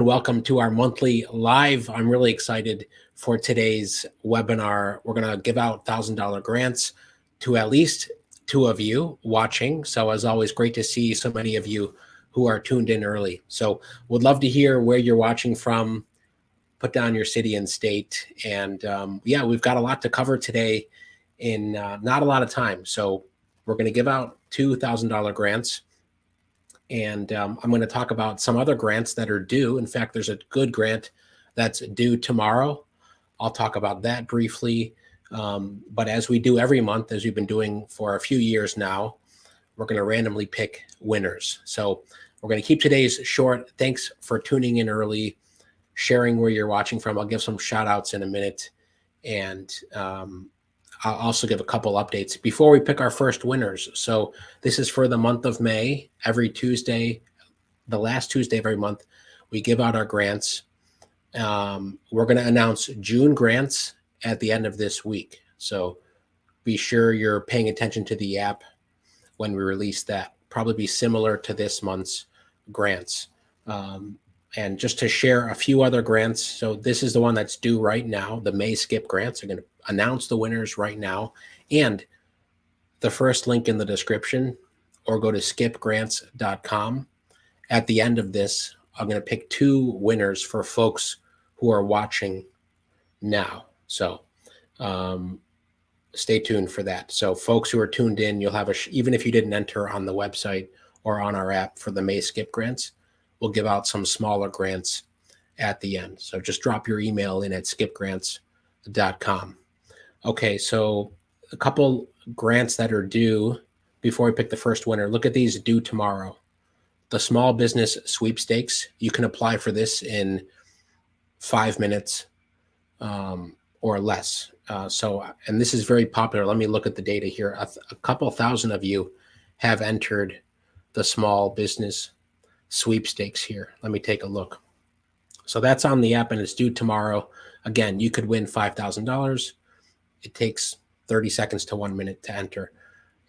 Welcome to our monthly live. I'm really excited for today's webinar. We're going to give out $1,000 grants to at least two of you watching. So as always, great to see so many of you who are tuned in early. So would love to hear where you're watching from. Put down your city and state. And yeah, we've got a lot to cover today in not a lot of time. So we're going to give out $2,000 grants. And I'm going to talk about some other grants that are due. In fact, there's a good grant that's due tomorrow. I'll talk about that briefly. But as we do every month, as we've been doing for a few years now, we're going to randomly pick winners. So we're going to keep today's short. Thanks for tuning in early, sharing where you're watching from. I'll give some shout outs in a minute. And I'll also give a couple updates before we pick our first winners. So this is for the month of May. Every Tuesday, the last Tuesday of every month, we give out our grants. We're going to announce June grants at the end of this week. So be sure you're paying attention to the app when we release that. Probably be similar to this month's grants. And just to share a few other grants. So this is the one that's due right now. The May Skip grants are going to announce the winners right now. And the first link in the description, or go to skipgrants.com. At the end of this, I'm going to pick two winners for folks who are watching now. So stay tuned for that. So folks who are tuned in, you'll have even if you didn't enter on the website or on our app for the May Skip grants, we'll give out some smaller grants at the end. So just drop your email in at skipgrants.com. Okay, so a couple grants that are due before we pick the first winner. Look at these due tomorrow. The small business sweepstakes, you can apply for this in 5 minutes or less. And this is very popular. Let me look at the data here. A couple thousand of you have entered the small business sweepstakes here. Let me take a look. So that's on the app and it's due tomorrow. Again, you could win $5,000. It takes 30 seconds to 1 minute to enter.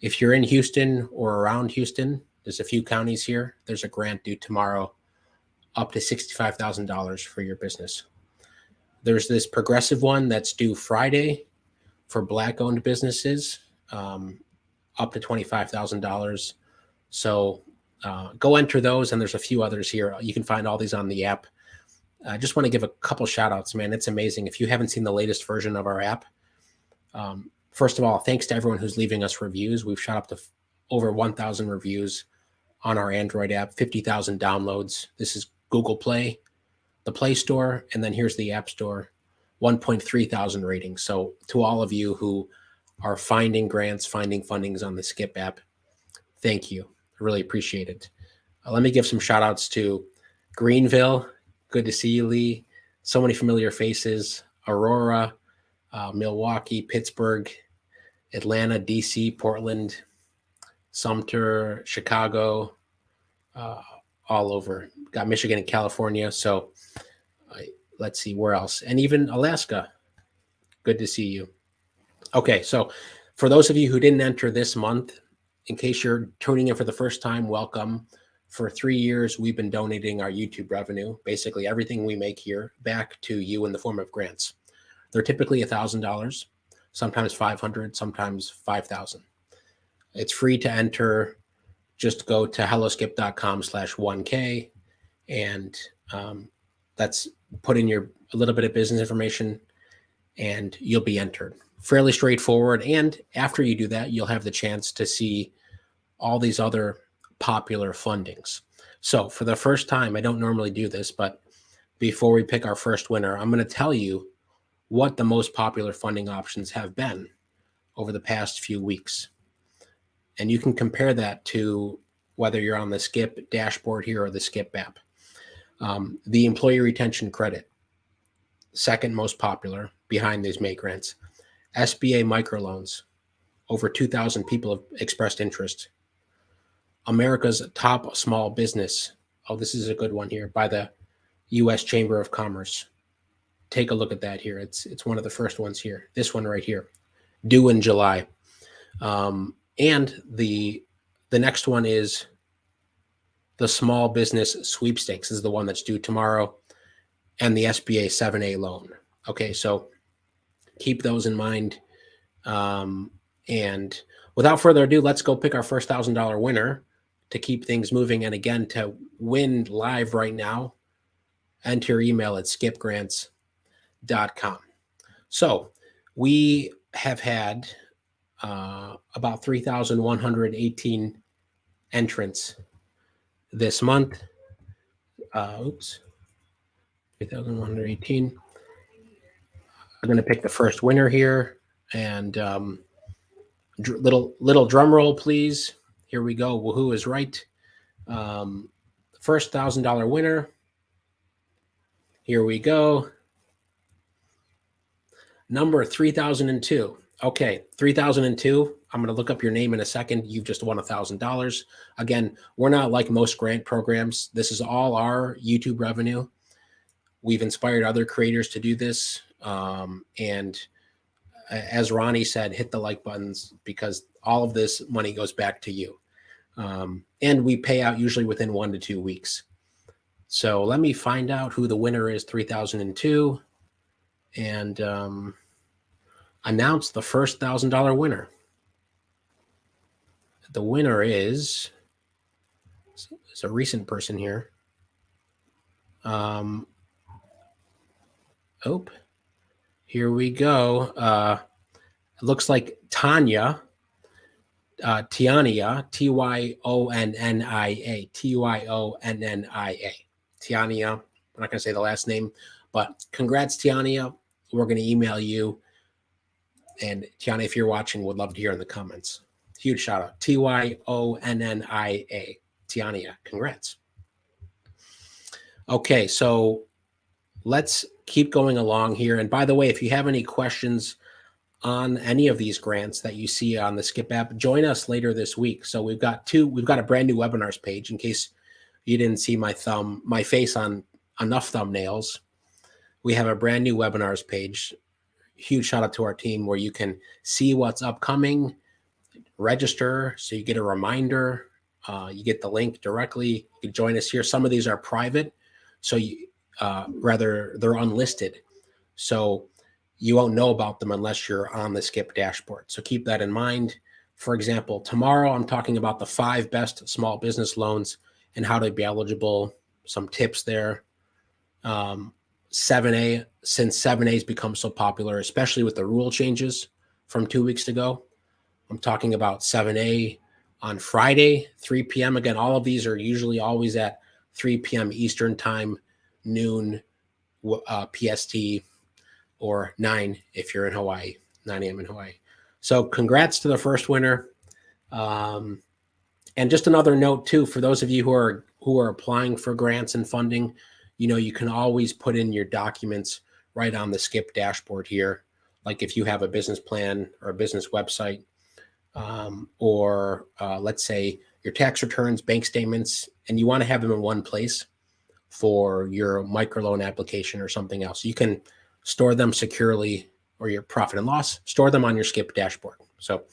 If you're in Houston or around Houston, there's a few counties here. There's a grant due tomorrow up to $65,000 for your business. There's this progressive one that's due Friday for Black-owned businesses, up to $25,000. So go enter those, and there's a few others here. You can find all these on the app. I just want to give a couple shout outs, man. It's amazing. If you haven't seen the latest version of our app, first of all, thanks to everyone who's leaving us reviews. We've shot up to over 1,000 reviews on our Android app, 50,000 downloads. This is Google Play, the Play Store, and then here's the App Store, 1.3 thousand ratings. So to all of you who are finding grants, finding fundings on the Skip app, thank you. I really appreciate it. Let me give some shout outs to Greenville. Good to see you, Lee. So many familiar faces. Aurora, Milwaukee, Pittsburgh, Atlanta, DC, Portland, Sumter, Chicago, all over. Got Michigan and California. So let's see where else. And even Alaska. Good to see you. Okay, so for those of you who didn't enter this month, in case you're tuning in for the first time, welcome. For 3 years, we've been donating our YouTube revenue, basically everything we make here, back to you in the form of grants. They're typically $1,000, sometimes $500, sometimes $5,000. It's free to enter. Just go to helloskip.com/1K, and that's put in a little bit of business information, and you'll be entered. Fairly straightforward. And after you do that, you'll have the chance to see all these other popular fundings. So for the first time, I don't normally do this, but before we pick our first winner, I'm going to tell you what the most popular funding options have been over the past few weeks. And you can compare that to whether you're on the Skip dashboard here or the Skip app. The employee retention credit, second most popular behind these May grants. SBA microloans, over 2,000 people have expressed interest. America's top small business. Oh, this is a good one here by the U.S. Chamber of Commerce. Take a look at that here. It's one of the first ones here. This one right here, due in July. And the next one is the small business sweepstakes. This is the one that's due tomorrow. and the SBA 7A loan. Okay, so keep those in mind. And without further ado, let's go pick our first $1,000 winner to keep things moving. And again, to win live right now, enter your email at skipgrants.com. So we have had about 3,118 entrants this month. 3,118. I'm going to pick the first winner here, and little drum roll, please. Here we go. Woohoo is right. First $1,000 winner. Here we go. Number 3002. Okay, 3002. I'm going to look up your name in a second. You've just won $1,000. Again, we're not like most grant programs. This is all our YouTube revenue. We've inspired other creators to do this. And as Ronnie said, hit the like buttons, because all of this money goes back to you. And we pay out usually within 1 to 2 weeks. So let me find out who the winner is, 3002, and announce the first $1,000 winner. The winner is a recent person here. Here we go. It looks like Tanya, Tiania, Tyonnia, Tyonnia. Tiania. I'm not going to say the last name, but congrats, Tiania. We're going to email you. And Tiania, if you're watching, would love to hear in the comments. Huge shout out. Tyonnia. Tiania, congrats. Okay, so let's keep going along here. And by the way, if you have any questions on any of these grants that you see on the Skip app, join us later this week. So we've got a brand new webinars page in case you didn't see my face on enough thumbnails. We have a brand new webinars page. Huge shout out to our team, where you can see what's upcoming, register so you get a reminder. You get the link directly. You can join us here. Some of these are private, so they're unlisted. So you won't know about them unless you're on the Skip dashboard. So keep that in mind. For example, tomorrow I'm talking about the 5 best small business loans and how to be eligible, some tips there. 7A, since 7A has become so popular, especially with the rule changes from 2 weeks ago. I'm talking about 7A on Friday, 3 p.m. Again, all of these are usually always at 3 p.m. Eastern time, noon PST, or 9 if you're in Hawaii, 9 a.m. in Hawaii. So congrats to the first winner. And just another note too, for those of you who are applying for grants and funding, you can always put in your documents right on the Skip dashboard here. Like if you have a business plan or a business website, or let's say your tax returns, bank statements, and you want to have them in one place for your microloan application or something else. You can store them securely, or your profit and loss, store them on your Skip dashboard. So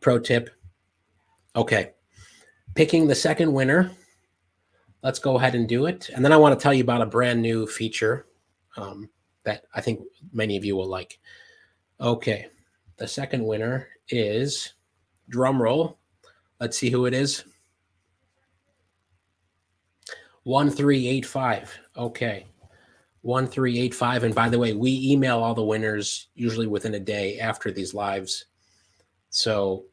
pro tip. Okay, picking the second winner. Let's go ahead and do it. And then I want to tell you about a brand new feature that I think many of you will like. Okay, the second winner is, drum roll. Let's see who it is. 1385. Okay, 1385. And by the way, we email all the winners usually within a day after these lives. So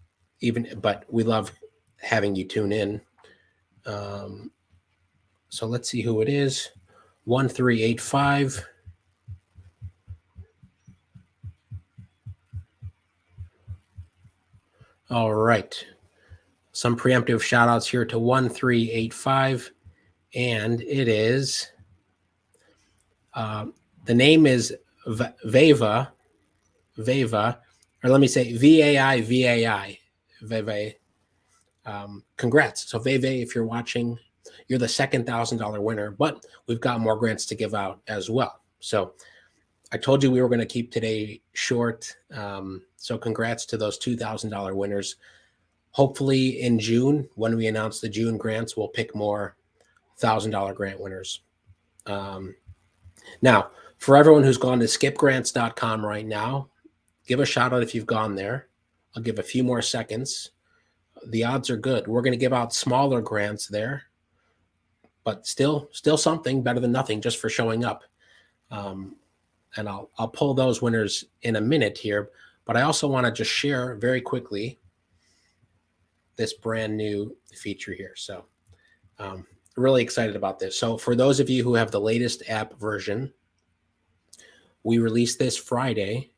but we love having you tune in. So let's see who it is. 1385. All right. Some preemptive shout outs here to 1385. And it is, the name is Veva, or let me say VAI. Veve. Congrats. So Veve, if you're watching, you're the second $1,000 winner, but we've got more grants to give out as well. So I told you we were going to keep today short. So congrats to those $2,000 winners. Hopefully in June, when we announce the June grants, we'll pick more $1,000 grant winners. Now, for everyone who's gone to skipgrants.com right now, give a shout out if you've gone there. I'll give a few more seconds. The odds are good. We're going to give out smaller grants there, but still something better than nothing just for showing up. And I'll pull those winners in a minute here, but I also want to just share very quickly this brand new feature here. So really excited about this. So for those of you who have the latest app version, we released this Friday.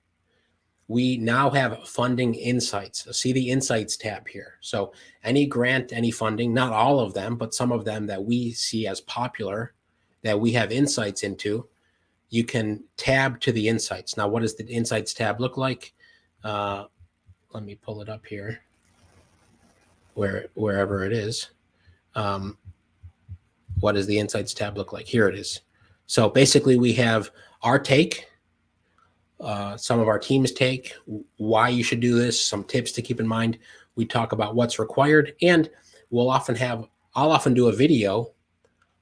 We now have funding insights. See the insights tab here. So any grant, any funding, not all of them, but some of them that we see as popular, that we have insights into, you can tab to the insights. Now, what does the insights tab look like? Let me pull it up here, wherever it is. What does the insights tab look like? Here it is. So basically we have our take, some of our team's take, why you should do this, some tips to keep in mind. We talk about what's required, and I'll often do a video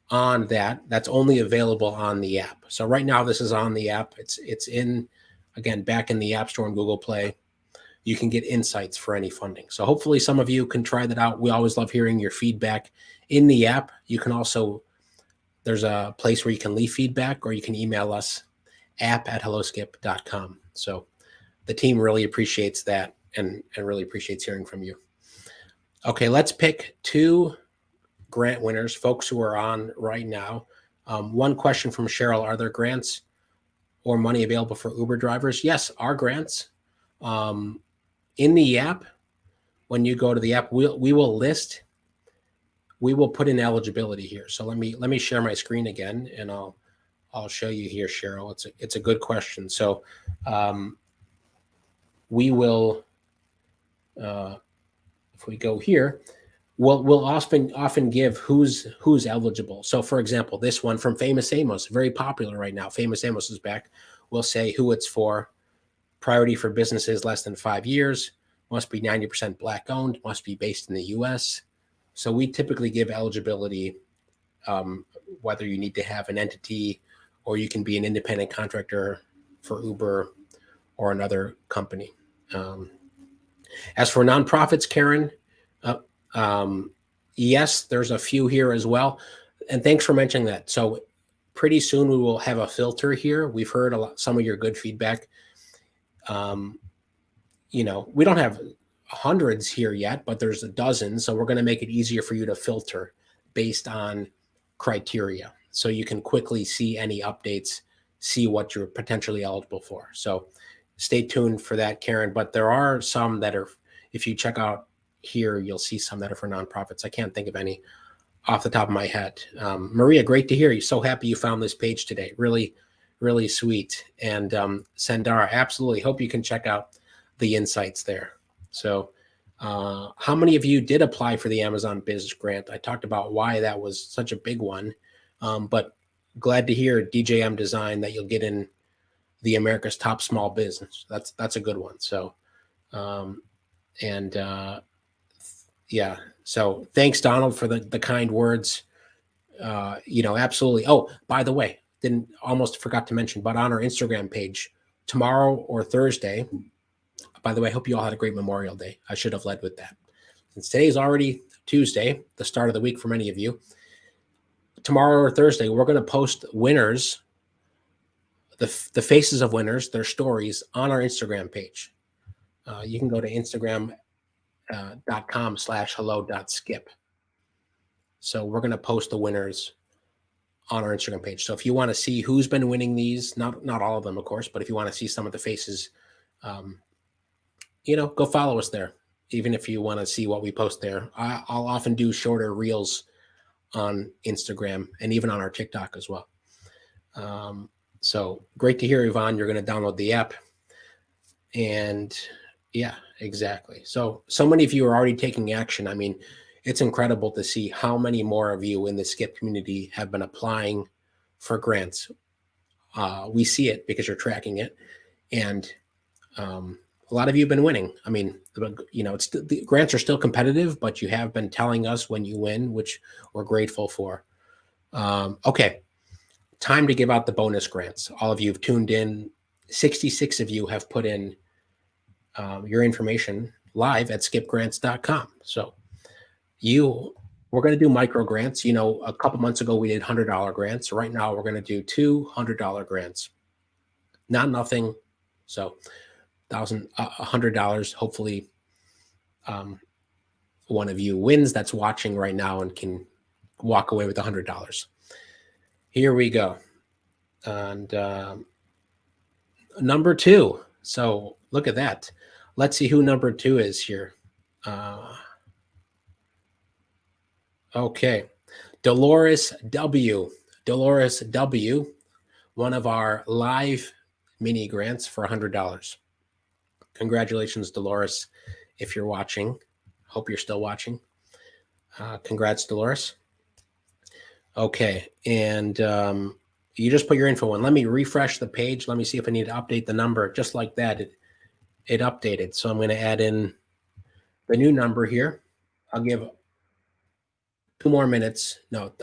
on that's only available on the app. So right now this is on the app. It's in, again, back in the App Store and Google Play. You can get insights for any funding. So hopefully some of you can try that out. We always love hearing your feedback in the app. You can also, there's a place where you can leave feedback, or you can email us, app@helloskip.com. So the team really appreciates that and really appreciates hearing from you. Okay, let's pick 2 grant winners, folks who are on right now. One question from Cheryl: are there grants or money available for Uber drivers? Yes, our grants. In the app, when you go to the app, we will put in eligibility here. So let me share my screen again, and I'll show you here, Cheryl. It's a good question. So we will, if we go here, we'll often give who's eligible. So for example, this one from Famous Amos, very popular right now. Famous Amos is back. We'll say who it's for. Priority for businesses less than 5 years, must be 90% Black owned, must be based in the US. So we typically give eligibility, whether you need to have an entity or you can be an independent contractor for Uber or another company. As for nonprofits, Karen, yes, there's a few here as well. And thanks for mentioning that. So pretty soon we will have a filter here. We've heard some of your good feedback. We don't have hundreds here yet, but there's a dozen. So we're going to make it easier for you to filter based on criteria. So you can quickly see any updates, see what you're potentially eligible for. So stay tuned for that, Karen. But there are some that are, if you check out here, you'll see some that are for nonprofits. I can't think of any off the top of my head. Maria, great to hear you. So happy you found this page today. Really, really sweet. And Sandara, absolutely. Hope you can check out the insights there. So how many of you did apply for the Amazon Biz Grant? I talked about why that was such a big one, but glad to hear DJM Design that you'll get in the America's Top Small Business. That's a good one. So, yeah. So thanks, Donald, for the kind words. Absolutely. Oh, by the way, almost forgot to mention, but on our Instagram page tomorrow or Thursday, by the way, I hope you all had a great Memorial Day. I should have led with that. Since today's already Tuesday, the start of the week for many of you, tomorrow or Thursday, we're going to post winners, the faces of winners, their stories on our Instagram page. You can go to instagram.com/hello.skip. So we're going to post the winners on our Instagram page. So if you want to see who's been winning these, not all of them, of course, but if you want to see some of the faces, go follow us there. Even if you want to see what we post there, I'll often do shorter reels on Instagram and even on our TikTok as well. So great to hear, Yvonne. You're going to download the app. And yeah, exactly. So many of you are already taking action. I mean, it's incredible to see how many more of you in the Skip community have been applying for grants. We see it because you're tracking it. And a lot of you have been winning. I mean, the grants are still competitive, but you have been telling us when you win, which we're grateful for. Okay. time to give out the bonus grants. All of you have tuned in. 66 of you have put in your information live at skipgrants.com. So we're going to do micro grants. You know, a couple months ago we did $100 grants. Right now we're going to do two $100 grants. Not nothing. So $100. Hopefully one of you wins that's watching right now and can walk away with $100. Here we go. And number 2. So look at that. Let's see who number 2 is here. Okay. Dolores W. Dolores W. One of our live mini grants for $100. Congratulations, Dolores, if you're watching. Hope you're still watching. Congrats, Dolores. Okay. And you just put your info in. Let me refresh the page. Let me see if I need to update the number. Just like that, it updated. So I'm going to add in the new number here. I'll give 2 more minutes. No,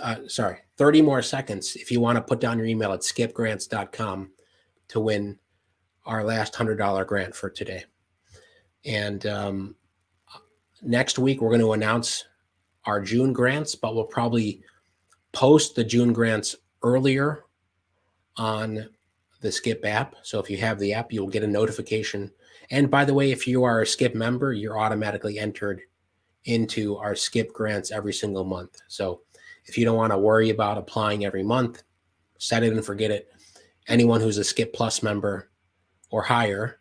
30 more seconds if you want to put down your email at skipgrants.com to win our last $100 grant for today. And next week, we're going to announce our June grants, but we'll probably post the June grants earlier on the Skip app. So if you have the app, you'll get a notification. And by the way, if you are a Skip member, you're automatically entered into our Skip grants every single month. So if you don't want to worry about applying every month, set it and forget it. Anyone who's a Skip Plus member or higher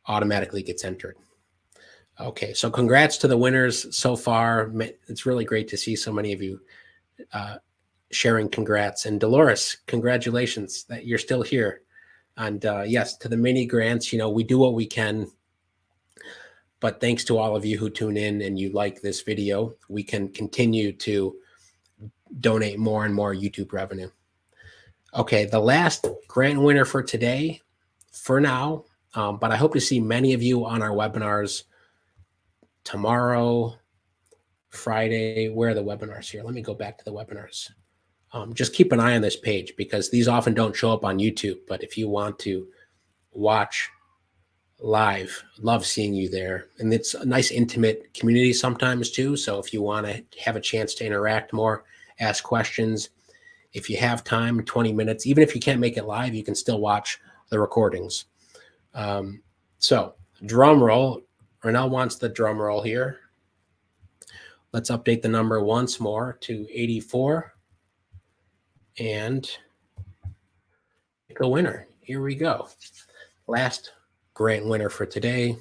automatically gets entered. Okay, so congrats to the winners so far. It's really great to see so many of you sharing congrats. And Dolores, congratulations that you're still here. And yes, to the mini grants, you know, we do what we can. But thanks to all of you who tune in and you like this video, we can continue to donate more and more YouTube revenue. Okay, the last grant winner for today, for now, but I hope to see many of you on our webinars tomorrow, Friday. Where are the webinars here? Let me go back to the webinars. Just keep an eye on this page because these often don't show up on YouTube. But if you want to watch live, love seeing you there. And it's a nice intimate community sometimes too. So if you want to have a chance to interact more, ask questions, if you have time, 20 minutes, even if you can't make it live, you can still watch the recordings. So drum roll. Renell wants the drum roll here. Let's update the number once more to 84 and pick a winner. Here we go. Last grant winner for today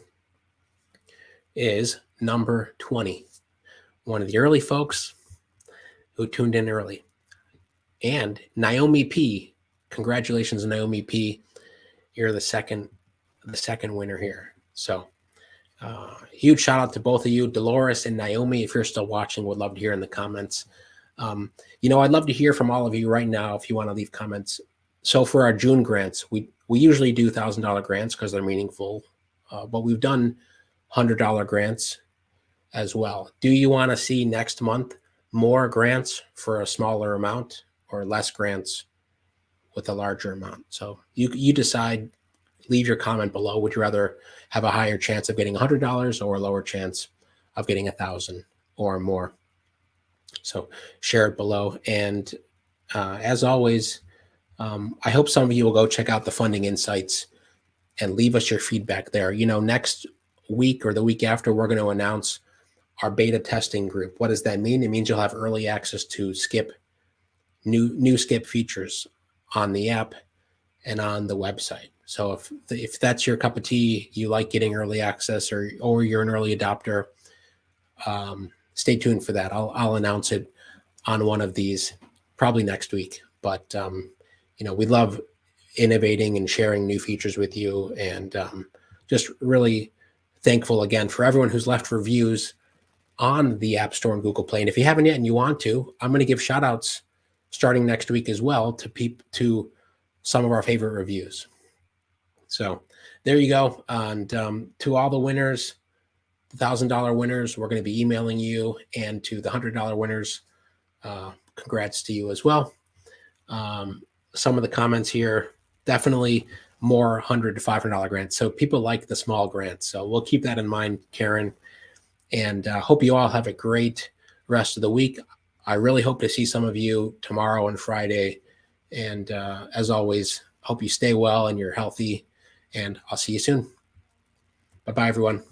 is number 20. One of the early folks who tuned in early. And Naomi P. Congratulations, Naomi P. You're the second winner here. So huge shout out to both of you, Dolores and Naomi. If you're still watching, would love to hear in the comments. You know, I'd love to hear from all of you right now if you want to leave comments. So for our June grants, we usually do $1,000 grants because they're meaningful, but we've done $100 grants as well. Do you want to see next month more grants for a smaller amount or less grants with a larger amount? So you decide. Leave your comment below. Would you rather have a higher chance of getting $100 or a lower chance of getting $1,000 or more? So share it below. And as always, I hope some of you will go check out the Funding Insights and leave us your feedback there. You know, next week or the week after, we're going to announce our beta testing group. What does that mean? It means you'll have early access to Skip, new Skip features on the app and on the website. So if that's your cup of tea, you like getting early access or you're an early adopter, stay tuned for that. I'll announce it on one of these probably next week. But you know, we love innovating and sharing new features with you, and just really thankful again for everyone who's left reviews on the App Store and Google Play. And if you haven't yet and you want to, I'm going to give shout outs starting next week as well to some of our favorite reviews. So there you go. And to all the winners, the $1,000 winners, we're going to be emailing you, and to the $100 winners, congrats to you as well. some of the comments here, definitely more $100 to $500 grants. So people like the small grants. So we'll keep that in mind, Karen. And hope you all have a great rest of the week. I really hope to see some of you tomorrow and Friday. And as always, hope you stay well and you're healthy. And I'll see you soon. Bye-bye, everyone.